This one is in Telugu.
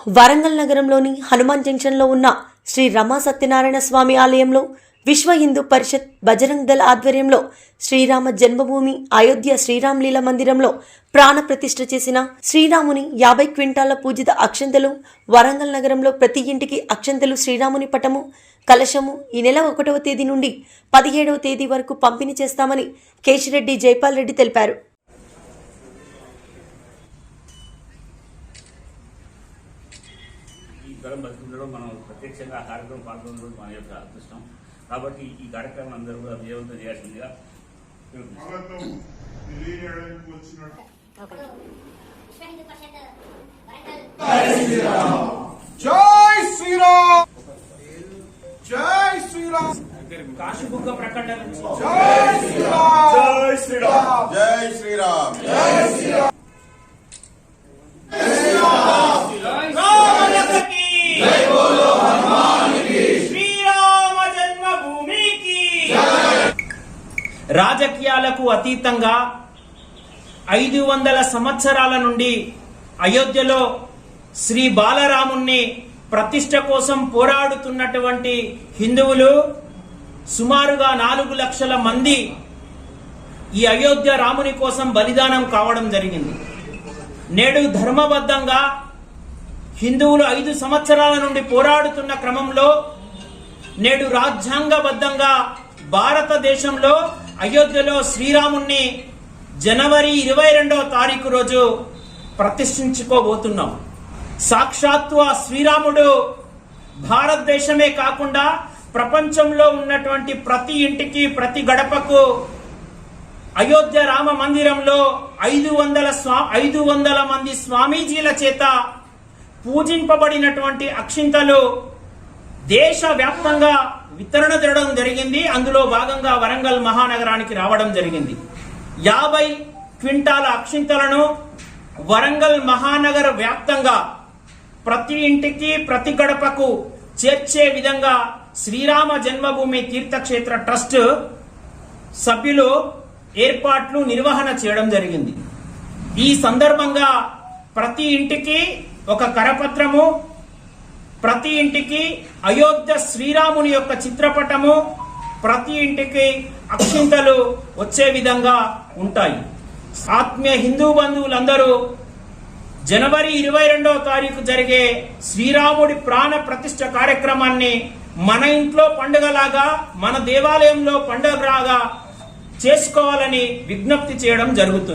వరంగల్ నగరంలోని హనుమాన్ జంక్షన్లో ఉన్న శ్రీ రమా సత్యనారాయణ స్వామి ఆలయంలో విశ్వ హిందూ పరిషత్ బజరంగ్ దళ్ ఆధ్వర్యంలో శ్రీరామ జన్మభూమి అయోధ్య శ్రీరామలీల మందిరంలో ప్రాణ ప్రతిష్ఠ చేసిన శ్రీరాముని 50 క్వింటాల పూజిత అక్షంతలు, వరంగల్ నగరంలో ప్రతి ఇంటికి అక్షంతలు, శ్రీరాముని పటము, కలశము ఈ నెల 1వ తేదీ నుండి 17వ తేదీ వరకు పంపిణీ చేస్తామని కేశిరెడ్డి జైపాల్ రెడ్డి తెలిపారు. బతుకుండడం మనం ప్రత్యక్షంగా ఆ కార్యక్రమం పాల్గొనడం మన యొక్క అదృష్టం. కాబట్టి ఈ కార్యక్రమం అందరూ కూడా విజయవంతం చేయాల్సిందిగా జై శ్రీరామ్, జై శ్రీరామ్, కాశీబుగ్గ ప్రకటన జై శ్రీరామ్, జై శ్రీరామ్, జై శ్రీరామ్, జై శ్రీరామ్. రాజకీయాలకు అతీతంగా 500 సంవత్సరాల నుండి అయోధ్యలో శ్రీ బాలరాముణ్ణి ప్రతిష్ఠ కోసం పోరాడుతున్నటువంటి హిందువులు సుమారుగా 4 లక్షల మంది ఈ అయోధ్య రాముని కోసం బలిదానం కావడం జరిగింది. నేడు ధర్మబద్ధంగా హిందువులు 5 సంవత్సరాల నుండి పోరాడుతున్న క్రమంలో నేడు రాజ్యాంగబద్ధంగా భారతదేశంలో అయోధ్యలో శ్రీరాముణ్ణి జనవరి 22వ తారీఖు రోజు ప్రతిష్ఠించుకోబోతున్నాం. సాక్షాత్తు ఆ శ్రీరాముడు భారతదేశమే కాకుండా ప్రపంచంలో ఉన్నటువంటి ప్రతి ఇంటికి, ప్రతి గడపకు అయోధ్య రామ మందిరంలో 500 మంది స్వామీజీల చేత పూజింపబడినటువంటి అక్షింతలు దేశవ్యాప్తంగా వితరణ చేయడం జరిగింది. అందులో భాగంగా వరంగల్ మహానగరానికి రావడం జరిగింది. 50 క్వింటాల అక్షింతలను వరంగల్ మహానగర వ్యాప్తంగా ప్రతి ఇంటికి, ప్రతి గడపకు చేర్చే విధంగా శ్రీరామ జన్మభూమి తీర్థక్షేత్ర ట్రస్ట్ సభ్యులు ఏర్పాట్లు నిర్వహణ చేయడం జరిగింది. ఈ సందర్భంగా ప్రతి ఇంటికి ఒక కరపత్రము, ప్రతి ఇంటికి అయోధ్య శ్రీరాముని యొక్క చిత్రపటము, ప్రతి ఇంటికి అక్షింతలు వచ్చే విధంగా ఉంటాయి. ఆత్మీయ హిందూ బంధువులందరూ జనవరి 22వ తారీఖు జరిగే శ్రీరాముడి ప్రాణ ప్రతిష్ఠ కార్యక్రమాన్ని మన ఇంట్లో పండుగలాగా, మన దేవాలయంలో పండుగలాగా చేసుకోవాలని విజ్ఞప్తి చేయడం జరుగుతుంది.